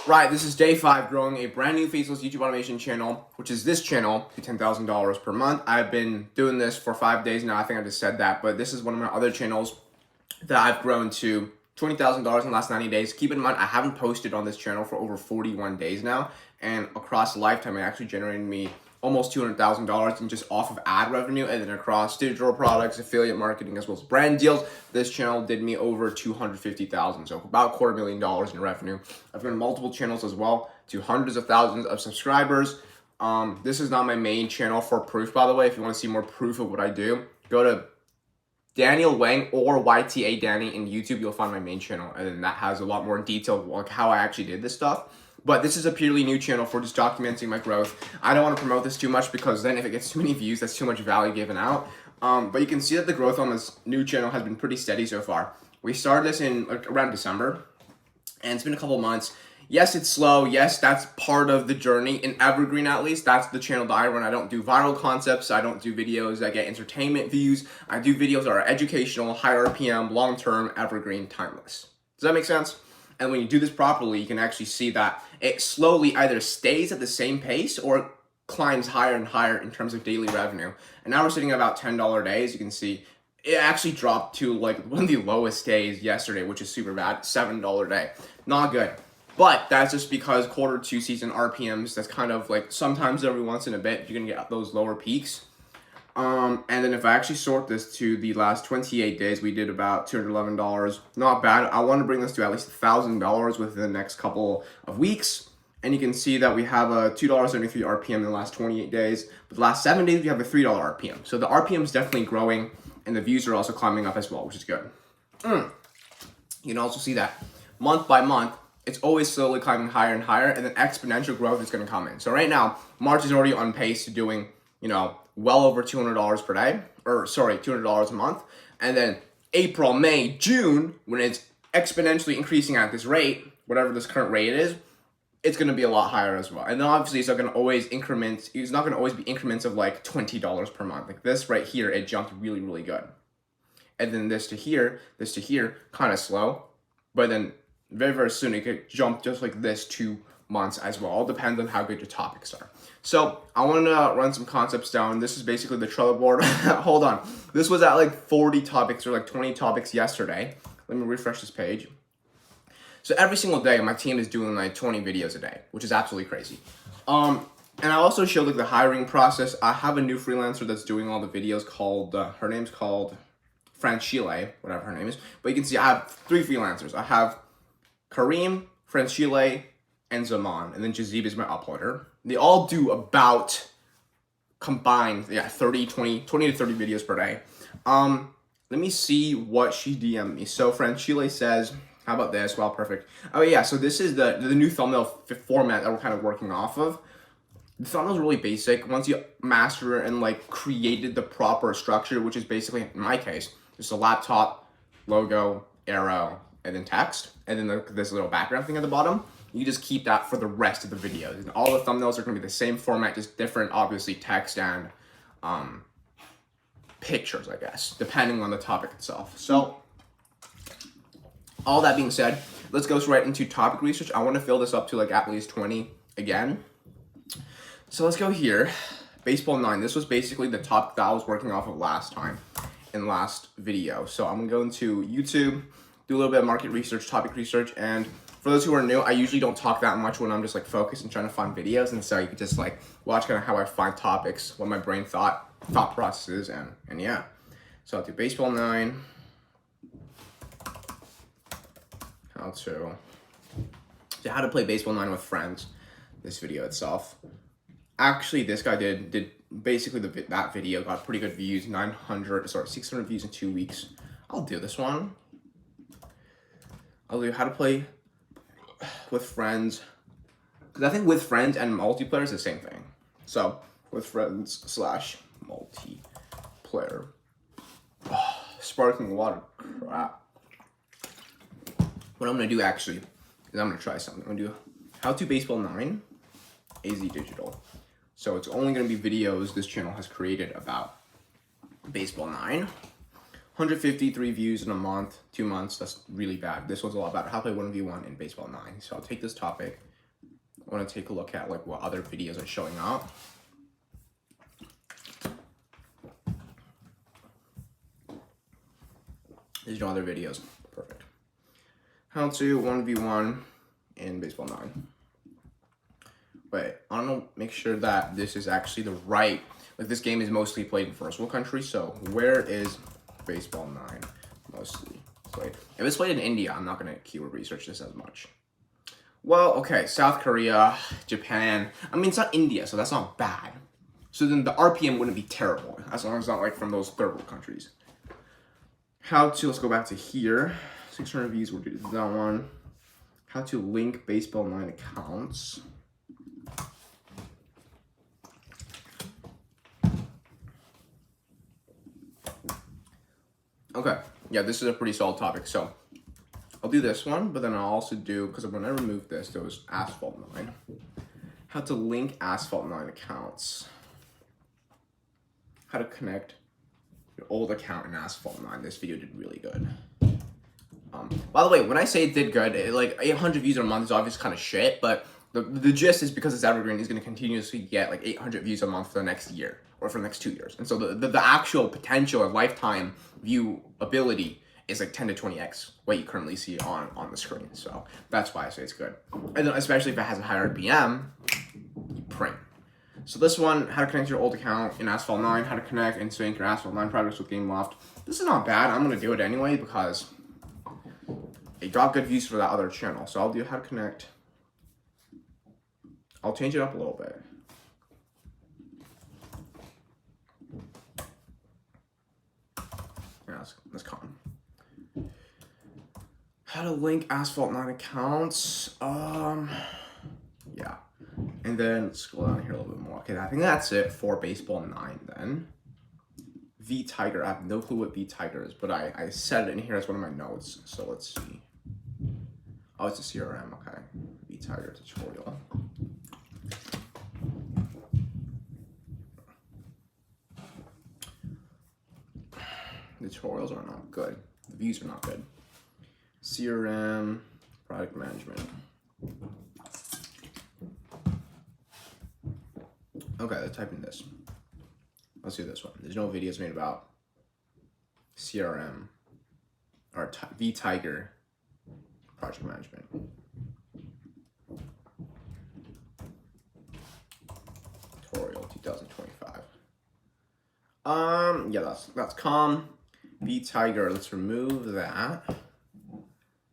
Right, this is day 5 growing a brand new faceless YouTube automation channel, which is this channel, to $10,000 per month. I've been doing this for 5 days now. I think I just said that, but this is one of my other channels that I've grown to $20,000 in the last 90 days. Keep in mind, I haven't posted on this channel for over 41 days now, and across the lifetime, it actually generated me almost $200,000 in just off of ad revenue, and then across digital products, affiliate marketing, as well as brand deals, this channel did me over $250,000, so about $250,000 in revenue. I've grown multiple channels as well to hundreds of thousands of subscribers. This is not my main channel for proof, by the way. If you want to see more proof of what I do, go to Daniel Wang or YTA Danny in YouTube. You'll find my main channel, and then that has a lot more detail of like how I actually did this stuff. But this is a purely new channel for just documenting my growth. I don't want to promote this too much because then if it gets too many views, that's too much value given out. But you can see that the growth on this new channel has been pretty steady so far. We started this in around December, and it's been a couple months. Yes, it's slow. Yes, that's part of the journey. In Evergreen, at least, that's the channel that I run. I don't do viral concepts. I don't do videos that get entertainment views. I do videos that are educational, high RPM, long-term, evergreen, timeless. Does that make sense? And when you do this properly, you can actually see that it slowly either stays at the same pace or climbs higher and higher in terms of daily revenue. And now we're sitting at about $10 days. You can see it actually dropped to like one of the lowest days yesterday, which is super bad, $7 day. Not good. But that's just because Q2 season RPMs, that's kind of like sometimes every once in a bit, you're going to get those lower peaks. And then if I actually sort this to the last 28 days, we did about $211. Not bad. I want to bring this to at least $1,000 within the next couple of weeks. And you can see that we have a $2.73 RPM in the last 28 days. But the last 7 days, we have a $3 RPM. So the RPM is definitely growing, and the views are also climbing up as well, which is good. You can also see that month by month, it's always slowly climbing higher and higher, and then exponential growth is going to come in. So right now, March is already on pace to doing, well over $200 per day, or sorry, $200 a month. And then April, May, June, when it's exponentially increasing at this rate, whatever this current rate is, it's going to be a lot higher as well. And then obviously it's not going to always be increments of like $20 per month. Like this right here, it jumped really, really good. And then this to here, kind of slow. But then very, very soon it could jump just like this 2 months as well. All depends on how good your topics are. So I want to run some concepts down. This is basically the Trello board. Hold on. This was at like 40 topics or like 20 topics yesterday. Let me refresh this page. So every single day, my team is doing like 20 videos a day, which is absolutely crazy. And I also showed like the hiring process. I have a new freelancer that's doing all the videos called, her name's called Francile, whatever her name is. But you can see I have 3 freelancers. I have Kareem, Francile, and Zaman, and then Jazib is my uploader. They all do about combined, 20 to 30 videos per day. Let me see what she DM'd me. So Francile says, how about this? Wow, perfect. Oh yeah, so this is the new thumbnail format that we're kind of working off of. The thumbnail is really basic. Once you master it and like created the proper structure, which is basically, in my case, just a laptop, logo, arrow, and then text, and then this little background thing at the bottom, you just keep that for the rest of the videos. And all the thumbnails are going to be the same format, just different, obviously, text and pictures, I guess, depending on the topic itself. So all that being said, let's go right into topic research. I want to fill this up to like at least 20 again. So let's go here. Baseball 9. This was basically the topic that I was working off of last time in last video. So I'm going to go into YouTube, do a little bit of market research, topic research, and for those who are new, I usually don't talk that much when I'm just like focused and trying to find videos, and so you can just like watch kind of how I find topics, what my brain thought processes, and yeah. So I'll do baseball 9. How to play baseball 9 with friends. This video itself. Actually, this guy did basically that video got pretty good views, 600 views in 2 weeks. I'll do this one. I'll do how to play with friends, because I think with friends and multiplayer is the same thing. So with friends / multiplayer. Sparkling water, crap. What I'm gonna do actually is I'm gonna try something. I'm gonna do how to baseball 9 AZ digital. So it's only gonna be videos this channel has created about baseball 9. 153 views in a month, 2 months. That's really bad. This one's a lot better. How to play 1v1 in baseball 9. So I'll take this topic I want to take a look at like what other videos are showing up. There's no other videos. Perfect. How to 1v1 in Baseball 9. Wait, I don't know, make sure that this is actually the right, like this game is mostly played in first world countries, so where is Baseball 9 mostly played? If it's played in India, I'm not going to keyword research this as much. Well, okay, South Korea, Japan, I mean, it's not India, so that's not bad. So then the RPM wouldn't be terrible, as long as it's not like from those third world countries. How to, let's go back to here, 600 views, we'll do that one. How to link Baseball 9 accounts. Okay, yeah, this is a pretty solid topic. So I'll do this one, but then I'll also do, because when I removed this, there was Asphalt 9. How to link Asphalt 9 accounts. How to connect your old account in Asphalt 9. This video did really good. By the way, when I say it did good, like 800 views a month is obviously kind of shit, but the gist is because it's Evergreen, he's going to continuously get like 800 views a month for the next year or for the next 2 years. And so the actual potential of lifetime view ability is like 10 to 20x what you currently see on the screen. So that's why I say it's good. And then especially if it has a higher RPM, you print. So this one, how to connect your old account in Asphalt 9, how to connect and sync your Asphalt 9 projects with GameLoft. This is not bad. I'm going to do it anyway because it got good views for that other channel. So I'll do how to connect. I'll change it up a little bit. Yeah, that's calm. How to link Asphalt 9 accounts. Yeah. And then let's scroll down here a little bit more. Okay, I think that's it for Baseball 9 then. V Tiger. I have no clue what V Tiger is, but I said it in here as one of my notes. So let's see. Oh, it's a CRM. Okay. V Tiger tutorial. The tutorials are not good. The views are not good. CRM, product management. Okay, let's type in this. Let's do this one. There's no videos made about CRM or V Tiger project management. Tutorial 2025. Yeah, that's calm. V Tiger, let's remove that.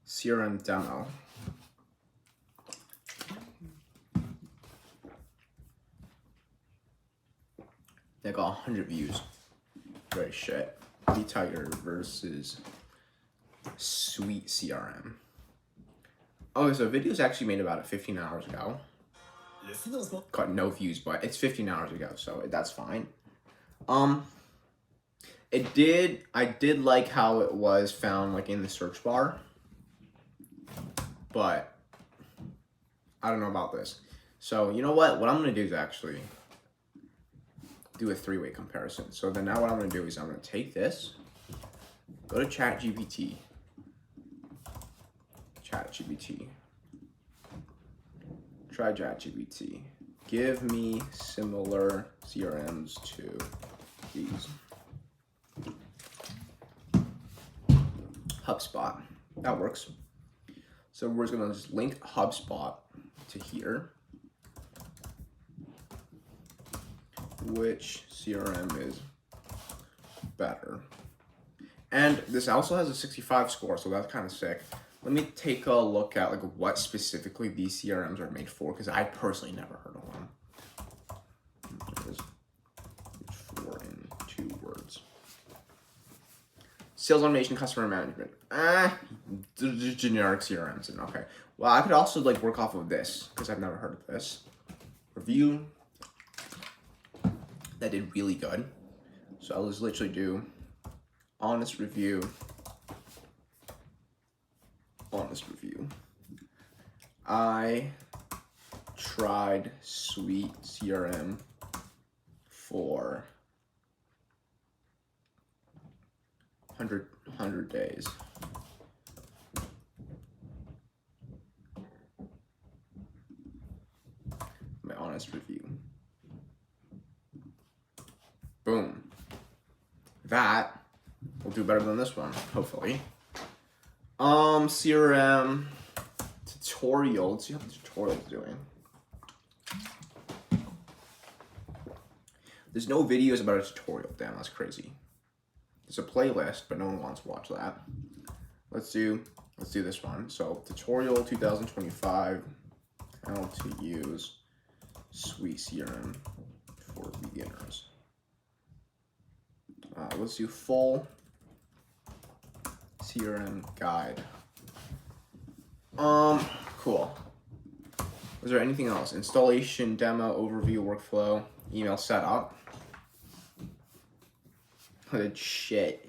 CRM demo. They got 100 views. Very shit. V Tiger versus Sweet CRM. Okay, so videos actually made about 15 hours ago. Got no views, but it's 15 hours ago, so that's fine. I did like how it was found like in the search bar, but I don't know about this. So you know what I'm gonna do is actually do a three-way comparison. So then now what I'm gonna do is I'm gonna take this, go to ChatGPT, try ChatGPT, give me similar CRMs to these. HubSpot, that works. So we're just gonna just link HubSpot to here. Which CRM is better? And this also has a 65 score, so that's kind of sick. Let me take a look at like what specifically these CRMs are made for, because I personally never heard of one. Four in 2 words. Sales automation, customer management. Just generic CRMs. And okay. Well, I could also like work off of this because I've never heard of this. Review. That did really good. So I'll just literally do honest review. I tried Sweet CRM for 100 days. honest review. Boom. That will do better than this one, hopefully. CRM tutorial. Let's see how the tutorial is doing. There's no videos about a tutorial. Damn, that's crazy. There's a playlist, but no one wants to watch that. Let's do this one. So tutorial 2025, how to use Sweet CRM for beginners. Let's do full CRM guide. Cool. Was there anything else? Installation, demo, overview, workflow, email setup. Holy shit.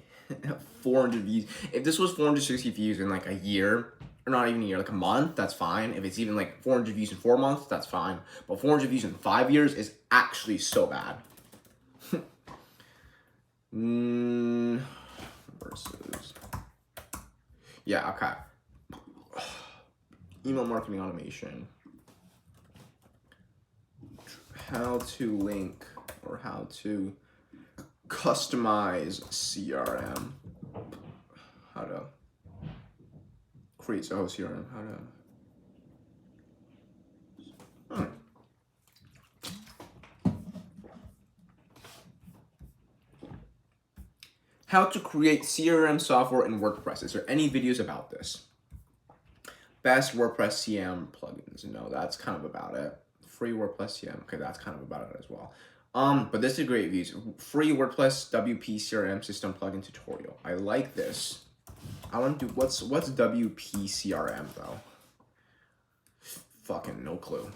400 views. If this was 460 views in like a year, or not even a year, like a month, that's fine. If it's even like 400 views in 4 months, that's fine. But 400 views in 5 years is actually so bad. Versus. Yeah, okay. Email marketing automation. How to link or how to customize CRM. How to create Zoho CRM. How to. How to create CRM software in WordPress. Is there any videos about this? Best WordPress CM plugins. No, that's kind of about it. Free WordPress CM. Okay, that's kind of about it as well. But this is great views. Free WordPress WP CRM system plugin tutorial. I like this. I want to do what's WP CRM though? Fucking no clue.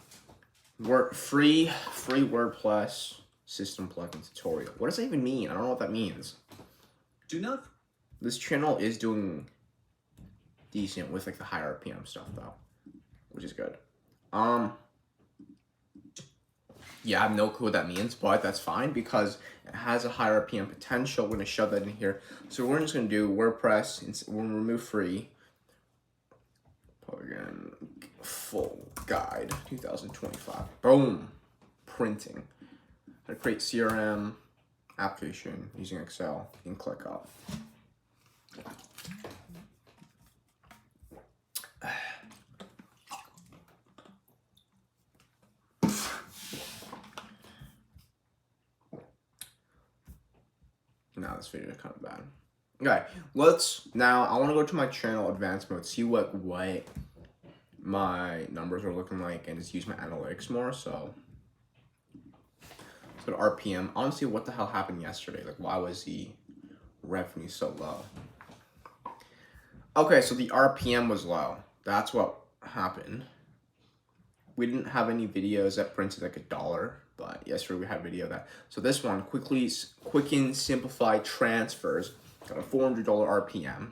Free WordPress system plugin tutorial. What does that even mean? I don't know what that means. Do not. This channel is doing decent with like the higher RPM stuff though, which is good. Yeah, I have no clue what that means, but that's fine because it has a higher RPM potential. We're gonna shove that in here. So we're just gonna do WordPress. We're gonna remove free. Plugin full guide 2025. Boom, printing. How to create CRM application using Excel. You can click up. Now this video is kind of bad. Okay, I want to go to my channel advanced mode, see what my numbers are looking like, and just use my analytics more. So let's go to RPM. Honestly, what the hell happened yesterday? Like, why was the revenue so low? Okay, so the RPM was low. That's what happened. We didn't have any videos that printed like $1, but yesterday we had a video that. So this one, quicken, simplify transfers, got a $400 RPM.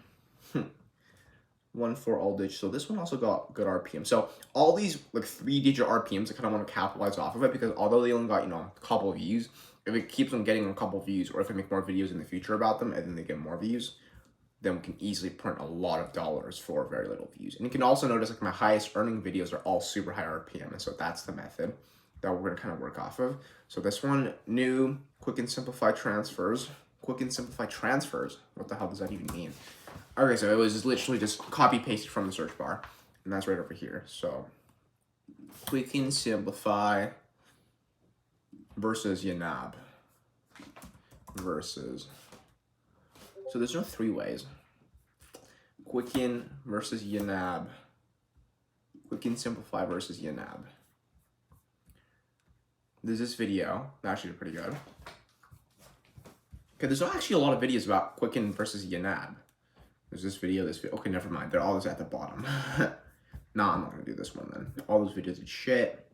One for all digits. So this one also got good RPM. So all these like 3-digit RPMs, I kind of want to capitalize off of it because although they only got, a couple of views, if it keeps on getting a couple of views, or if I make more videos in the future about them and then they get more views, then we can easily print a lot of dollars for very little views. And you can also notice like my highest earning videos are all super high RPM. And so that's the method that we're gonna kind of work off of. So this one, new, quick and simplify transfers. Quick and simplify transfers. What the hell does that even mean? Okay, so it was literally just copy pasted from the search bar. And that's right over here. So quick and simplify versus Yanab versus. So there's no 3 ways. Quicken versus Yanab. Quicken simplify versus Yanab. There's this video that actually did pretty good. Okay, there's not actually a lot of videos about Quicken versus Yanab. There's this video, Okay, never mind. They're all at the bottom. Nah, I'm not gonna do this one then. All those videos did shit.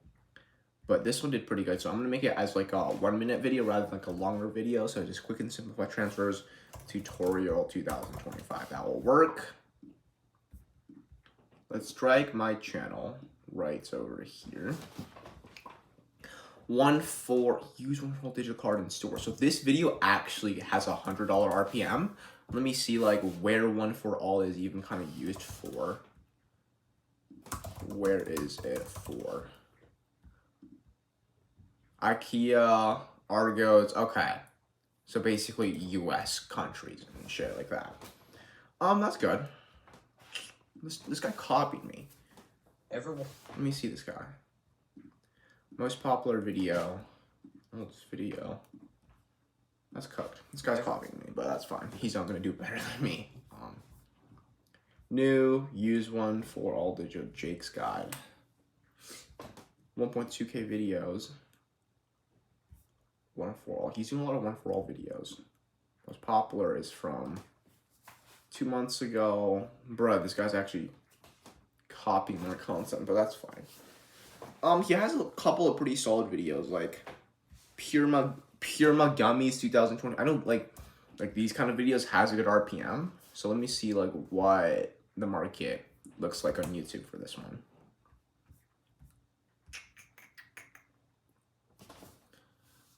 But this one did pretty good. So I'm gonna make it as like a 1-minute video rather than like a longer video. So just quick and simplify transfers tutorial 2025. That will work. Let's drag my channel right over here. Use one full digital card in store. So this video actually has a $100 RPM. Let me see like where one for all is even kind of used for. Where is it for? IKEA, Argos, okay. So basically US countries and shit like that. That's good. This guy copied me. Let me see this guy. Most popular video. Oh, this video. That's cooked. This guy's copying me, but that's fine. He's not gonna do better than me. New, use one for all digital Jake's guide. 1.2K videos. One for all. He's doing a lot of one for all videos. Most popular is from 2 months ago. Bruh, this guy's actually copying my content, but that's fine. He has a couple of pretty solid videos, like Pure Gummies 2020. I don't like these kind of videos has a good RPM. So let me see like what the market looks like on YouTube for this one.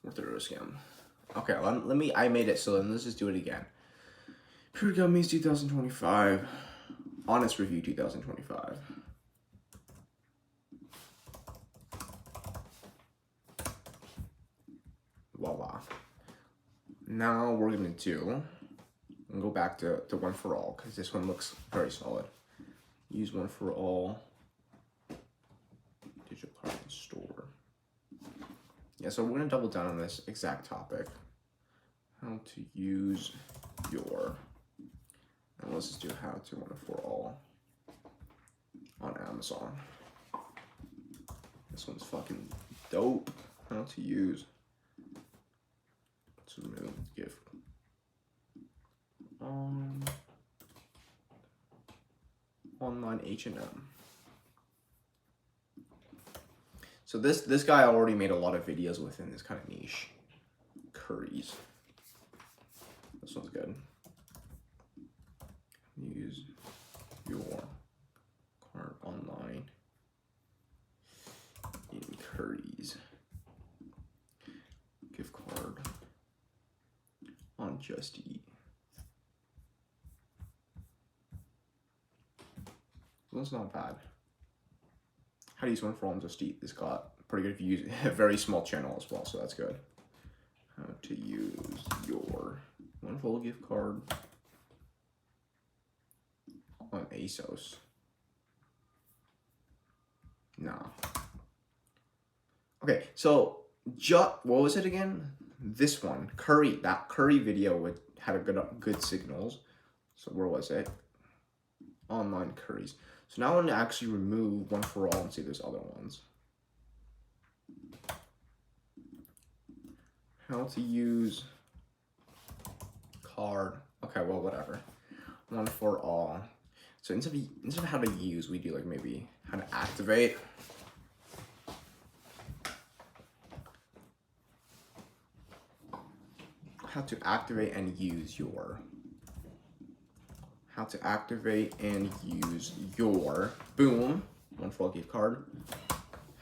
Worth a scam. Okay, let me. I made it. So then let's just do it again. Pure Gummies 2025. Honest Review 2025. Voila. Now we're gonna go back to one for all because this one looks very solid. Use one for all. Digital card and store. Yeah, so we're gonna double down on this exact topic. How to use your, and let's just do how to one for all on Amazon. This one's fucking dope. How to use. Let's remove gift. Online H&M. So this guy already made a lot of videos within this kind of niche. Curries. This one's good. Use your card online in Curries. Gift card on Just Eat. That's not bad. How to use one for all on Just Eat. This got pretty good views. A very small channel as well, so that's good. How to use your one full gift card on ASOS. Nah. Okay, so what was it again? This one, curry. That curry video had a good signals. So where was it? Online curries. So now I want to actually remove one for all and see if there's other ones. How to use card. Okay, well, whatever. One for all. So instead of how to use, we do like maybe how to activate. How to activate and use your. How to activate and use your. Boom. One full gift card.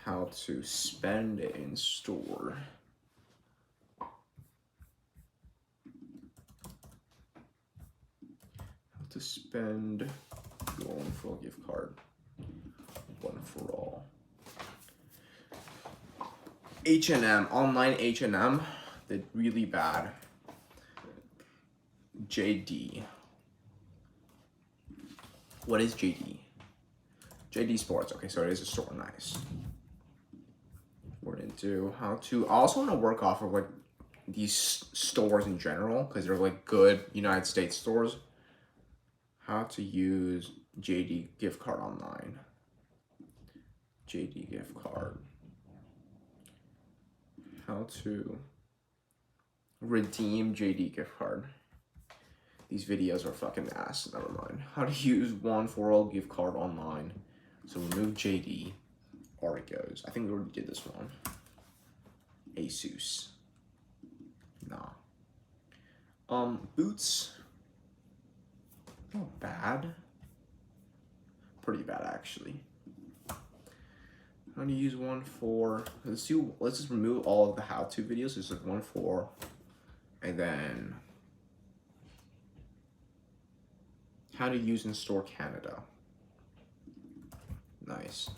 How to spend in store. How to spend your one full gift card. One for all. H&M. Online H&M. Did really bad. JD. What is JD? JD Sports. Okay, so it is a store. Nice. We're gonna do how to. I also want to work off of like these stores in general because they're like good United States stores. How to use JD gift card online. JD gift card. How to redeem JD gift card. These videos are fucking ass. Never mind. How to use one for all gift card online. So remove JD. Argos. I think we already did this one. Asus. Nah. Boots. Not bad. Pretty bad actually. How to use one for. Let's just remove all of the how-to videos. There's like one for, and then. How to use in store Canada. Nice.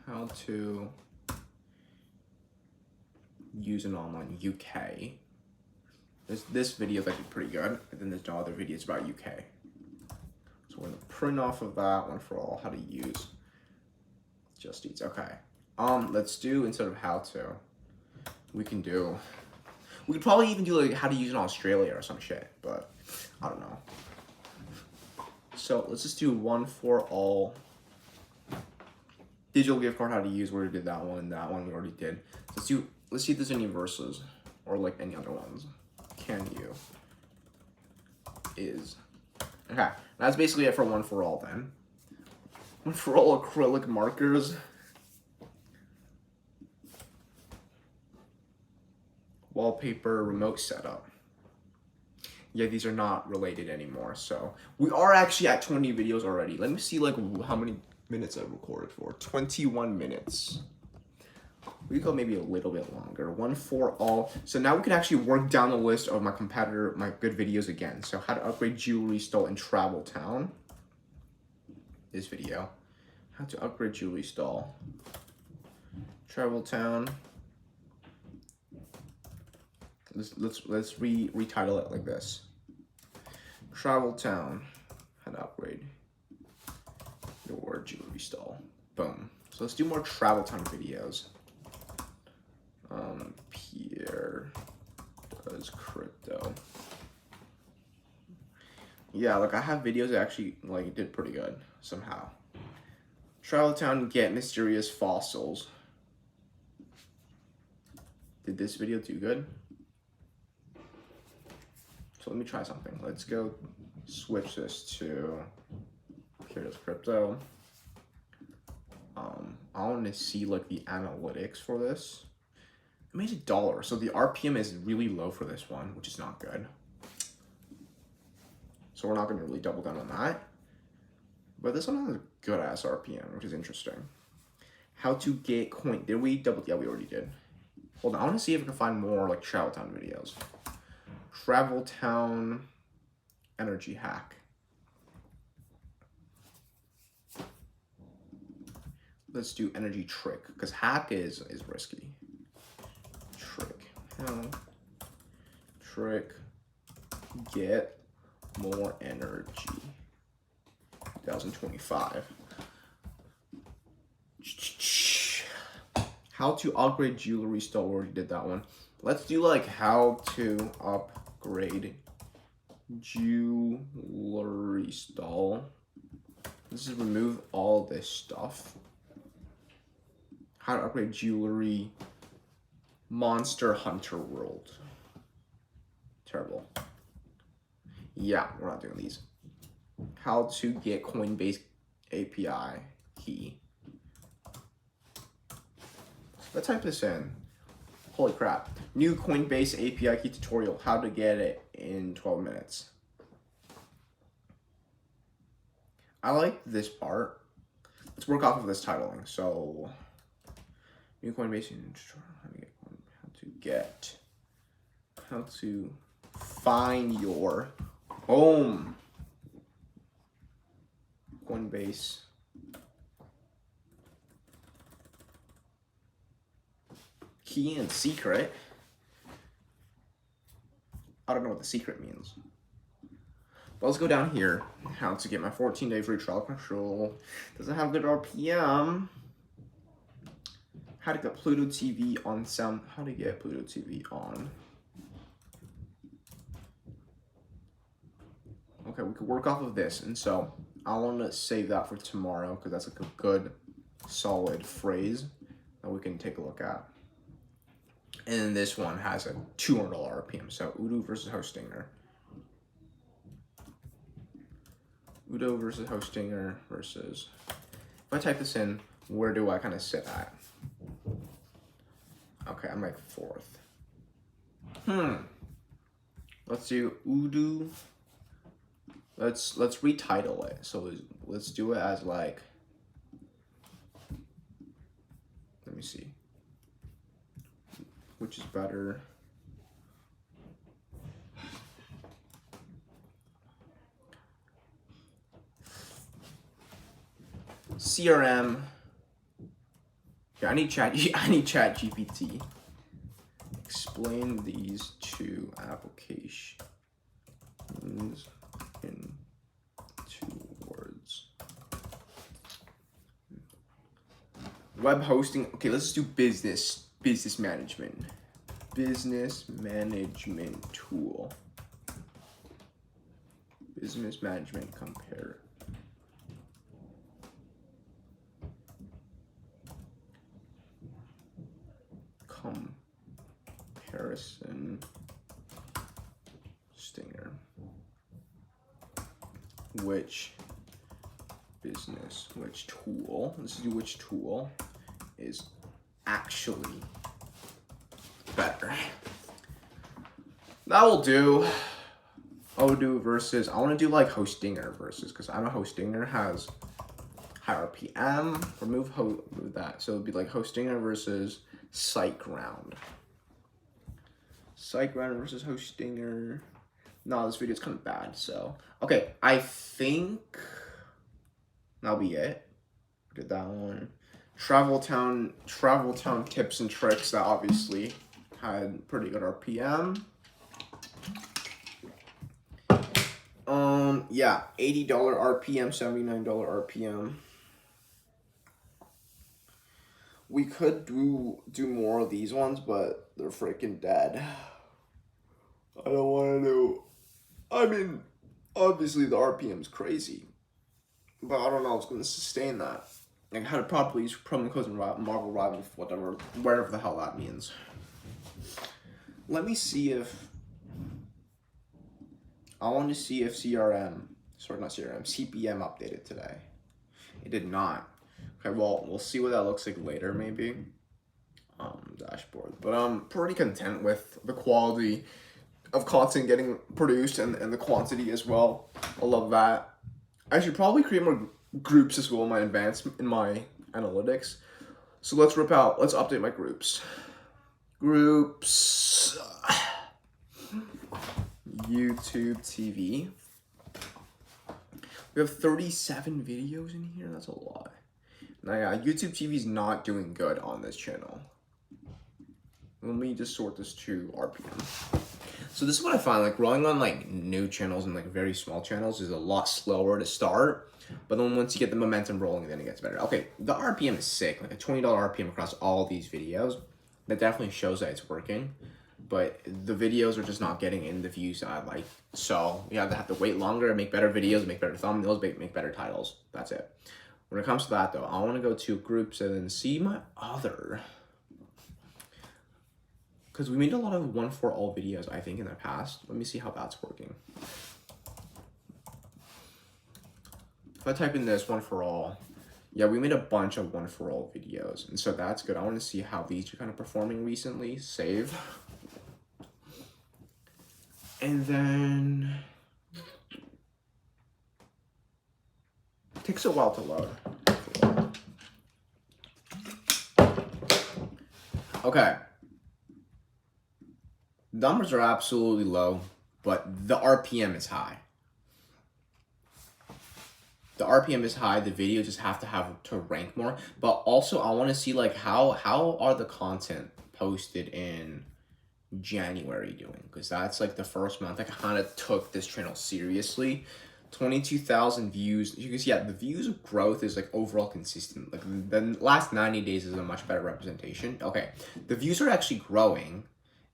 How to use in online UK. This video is actually pretty good, and then there's no other videos about UK. So we're gonna print off of that one for all, how to use Just Eats. Okay. Let's do, instead of how to, we could probably even do like how to use in Australia or some shit, but I don't know. So let's just do one for all. Digital gift card, how to use. We already did that one, and that one we already did. So let's see if there's any verses or like any other ones. Can you? Is. Okay, that's basically it for one for all then. One for all acrylic markers. Wallpaper, remote setup. Yeah, these are not related anymore. So we are actually at 20 videos already. Let me see like how many minutes I've recorded for. 21 minutes. We go maybe a little bit longer. One for all. So now we can actually work down the list of my good videos again. So how to upgrade jewelry stole in Travel Town. This video. How to upgrade jewelry stole. Travel Town. Let's retitle it like this. Travel Town. How to upgrade your jewelry stole. Boom. So let's do more Travel Town videos. Pierre does crypto. Yeah, like I have videos that actually like did pretty good somehow. Travel Town, get mysterious fossils. Did this video do good? So let me try something. Let's go switch this to Pierre does crypto. I want to see like the analytics for this. It made $1, so the RPM is really low for this one, which is not good. So we're not going to really double down on that. But this one has a good ass RPM, which is interesting. How to get coin? Did we double? Yeah, we already did. Hold on, I want to see if we can find more like Travel Town videos. Travel Town energy hack. Let's do energy trick, because hack is risky. Trick, get more energy. 2025. How to upgrade jewelry stole. We already did that one. Let's do like how to upgrade jewelry stole. Let's just remove all this stuff. How to upgrade jewelry. Monster Hunter World. Terrible. Yeah, we're not doing these. How to get Coinbase API key. Let's type this in. Holy crap. New Coinbase API key tutorial. How to get it in 12 minutes. I like this part. Let's work off of this titling. So, new Coinbase how to find your home. Coinbase. Key and secret. I don't know what the secret means. But let's go down here. How to get my 14-day free trial control. Doesn't have good RPM. How to get Pluto TV on sound. How to get Pluto TV on. Okay, we could work off of this. And so I want to save that for tomorrow because that's like a good, solid phrase that we can take a look at. And then this one has a $200 RPM. So Udo versus Hostinger. Udo versus Hostinger versus. If I type this in, where do I kind of sit at? Okay, I'm like 4th. Let's do Udo. Let's retitle it. So let's do it as like. Let me see. Which is better? CRM. Yeah, I need chat GPT. Explain these two applications in 2 words. Web hosting. Okay, let's do business management. Business management tool. Business management compare. Comparison stinger. Which tool, let's do which tool is actually better. That will do. Odoo versus, I want to do like Hostinger versus, because I know Hostinger has high RPM. Remove that. So it'd be like Hostinger versus SiteGround. SiteGround versus Hostinger. No, this video is kind of bad. So, okay, I think that'll be it. Did that one. Travel Town tips and tricks. That obviously had pretty good RPM. Yeah, $80 RPM, $79 RPM. We could do more of these ones, but they're freaking dead. I don't want to do. I mean, obviously the RPM is crazy, but I don't know if it's going to sustain that. Like how to properly use promo codes and Marvel Rival, whatever the hell that means. Let me see if. I want to see if CPM updated today. It did not. Okay, well, we'll see what that looks like later, maybe. Dashboard. But I'm pretty content with the quality of content getting produced and the quantity as well. I love that. I should probably create more groups as well in my analytics. So let's update my groups. Groups. YouTube TV. We have 37 videos in here. That's a lot. Now, yeah, YouTube TV is not doing good on this channel. Let me just sort this to RPM. So this is what I find, like growing on like new channels and like very small channels is a lot slower to start. But then once you get the momentum rolling, then it gets better. Okay, the RPM is sick. Like a $20 RPM across all these videos. That definitely shows that it's working. But the videos are just not getting in the views that I like. So you have to wait longer, make better videos, make better thumbnails, make better titles. That's it. When it comes to that though, I want to go to groups and then see my other. Because we made a lot of one for all videos, I think, in the past. Let me see how that's working. If I type in this one for all, yeah, we made a bunch of one for all videos. And so that's good. I want to see how these are kind of performing recently. Save. And then it takes a while to load. Okay. Numbers are absolutely low, but the RPM is high. The RPM is high. The video just have to rank more. But also, I want to see like how are the content posted in January doing, because that's like the first month I kind of took this channel seriously. 22,000 views. You can see, yeah, the views growth is like overall consistent. Like the last 90 days is a much better representation. Okay, the views are actually growing.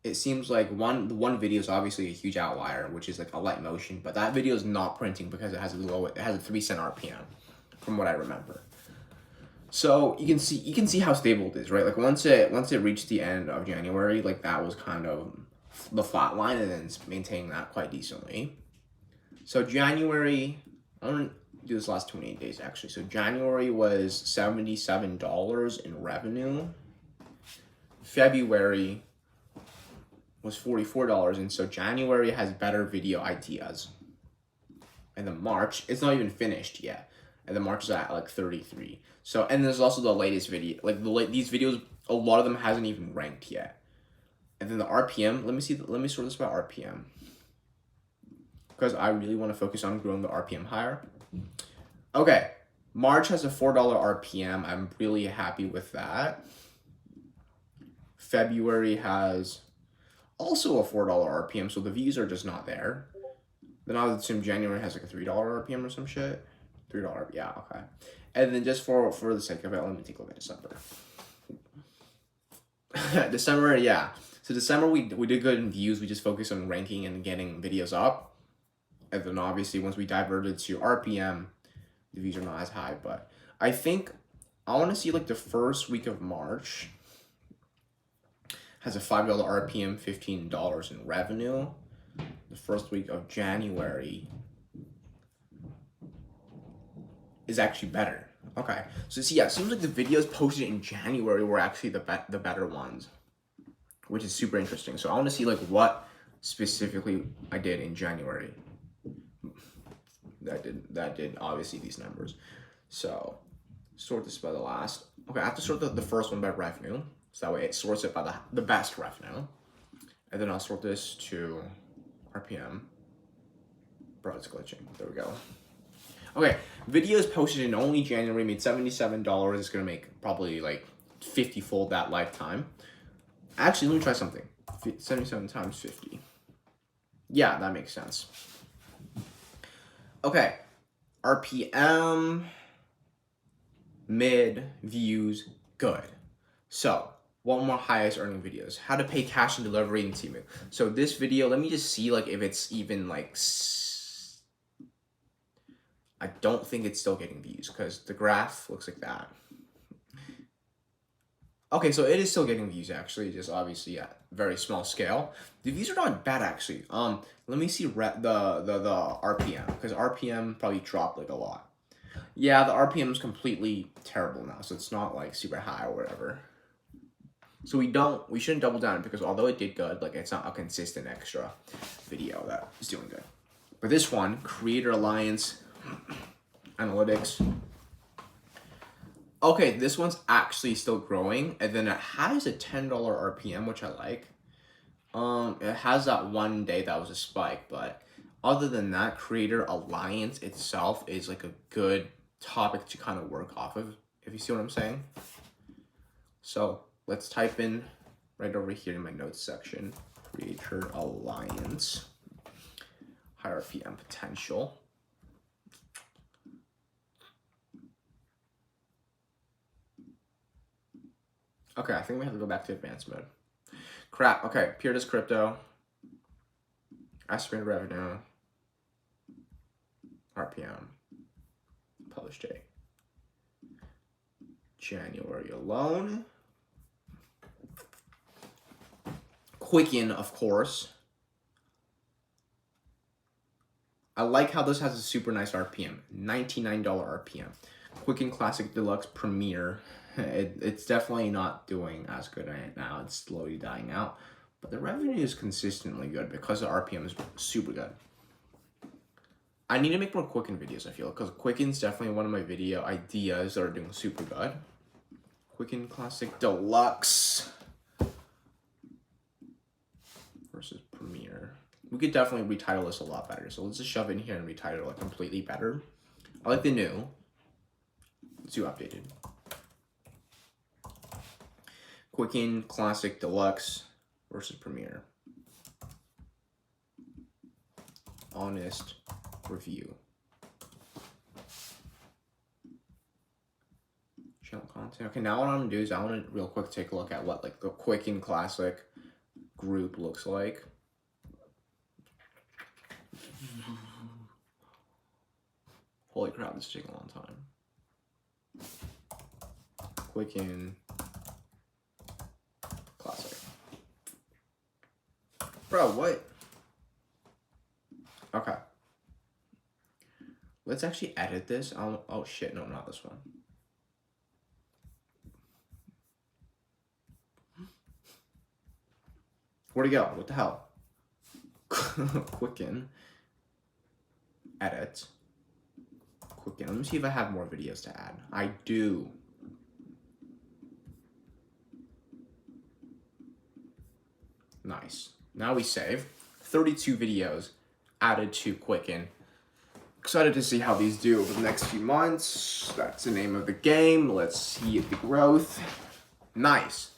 It seems like the one video is obviously a huge outlier, which is like a light motion, but that video is not printing because it has a 3 cent RPM, from what I remember. So you can see how stable it is, right? Like once it reached the end of January, like that was kind of the flat line, and then it's maintaining that quite decently. So January, I'm gonna do this last 28 days actually. So January was $77 in revenue. February was $44, and so January has better video ideas. And then March, it's not even finished yet. And then March is at like 33. So, and there's also the latest video, like these videos, a lot of them hasn't even ranked yet. And then the RPM, let me sort this by RPM. Because I really want to focus on growing the RPM higher. Okay, March has a $4 RPM. I'm really happy with that. February has also a $4 RPM, so the views are just not there. Then I would assume January has like a $3 RPM or some shit. $3, yeah, okay. And then just for the sake of it, let me take a look at December. December, yeah. So December, we did good in views. We just focused on ranking and getting videos up. And then obviously once we diverted to RPM, the views are not as high. But I think I want to see like the first week of March has a $5 RPM, $15 in revenue. The first week of January is actually better. Okay, so see, yeah, it seems like the videos posted in January were actually the better ones, which is super interesting. So I want to see like what specifically I did in January. That did obviously these numbers. So sort this by the last. Okay, I have to sort the first one by revenue, so that way it sorts it by the best revenue, and then I'll sort this to RPM. Bro, it's glitching. There we go. Okay, videos posted in only January made $77. It's gonna make probably like 50-fold that lifetime. Actually, let me try something. 77 times 50. Yeah, that makes sense. Okay, RPM, mid, views, good. So, one more highest earning videos. How to pay cash on delivery in Temu. So this video, let me just see like if it's even like, I don't think it's still getting views because the graph looks like that. Okay, so it is still getting views actually, just obviously at very small scale. The views are not bad actually. Let me see the RPM, because RPM probably dropped like a lot. Yeah, the RPM is completely terrible now, so it's not like super high or whatever. So we shouldn't double down, because although it did good, like it's not a consistent extra video that is doing good. But this one, Creator Alliance, Analytics. Okay, this one's actually still growing, and then it has a $10 RPM, which I like. It has that one day that was a spike, but other than that, Creator Alliance itself is like a good topic to kind of work off of, if you see what I'm saying. So let's type in right over here in my notes section, Creator Alliance, high RPM potential. Okay, I think we have to go back to advanced mode. Crap, okay, Pure Disc Crypto, estimated revenue, RPM, published date, January alone, Quicken, of course. I like how this has a super nice RPM, $99 RPM. Quicken Classic Deluxe Premier. It's definitely not doing as good right now. It's slowly dying out. But the revenue is consistently good because the RPM is super good. I need to make more Quicken videos, I feel, because Quicken's definitely one of my video ideas that are doing super good. Quicken Classic Deluxe versus Premier. We could definitely retitle this a lot better. So let's just shove it in here and retitle it completely better. I like the new. Let's do updated. Quicken Classic Deluxe versus Premier. Honest review. Channel content. Okay, now what I'm gonna do is I want to real quick take a look at what like the Quicken Classic group looks like. Holy crap, this is taking a long time. Quicken Classic. Bro, what? Okay. Let's actually edit this. Oh shit, no, not this one. Where'd it go? What the hell? Quicken. Edit. Quicken. Let me see if I have more videos to add. I do. Nice. Now we save. 32 videos added to Quicken. Excited to see how these do over the next few months. That's the name of the game. Let's see the growth. Nice.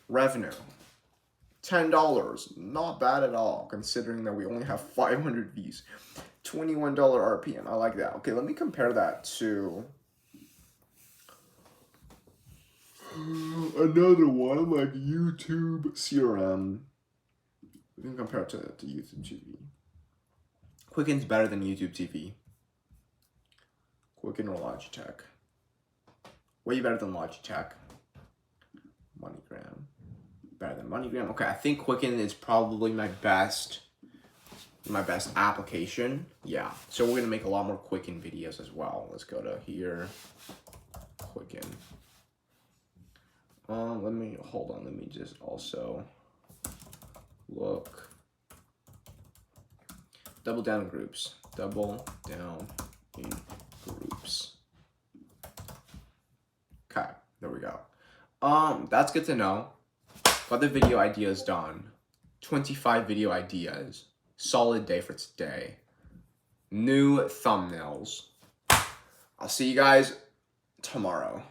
Revenue. $10. Not bad at all, considering that we only have 500 views. $21 RPM. I like that. Okay, let me compare that to another one like YouTube CRM. We can compare it to YouTube TV. Quicken's better than YouTube TV. Quicken or Logitech? Way better than Logitech. MoneyGram. Better than MoneyGram. Okay, I think Quicken is probably my best application. Yeah. So we're gonna make a lot more Quicken videos as well. Let's go to here. Quicken. Let me just also look. Double down in groups. Double down in groups. Okay, there we go. That's good to know. Got the video ideas done. 25 video ideas. Solid day for today. New thumbnails. I'll see you guys tomorrow.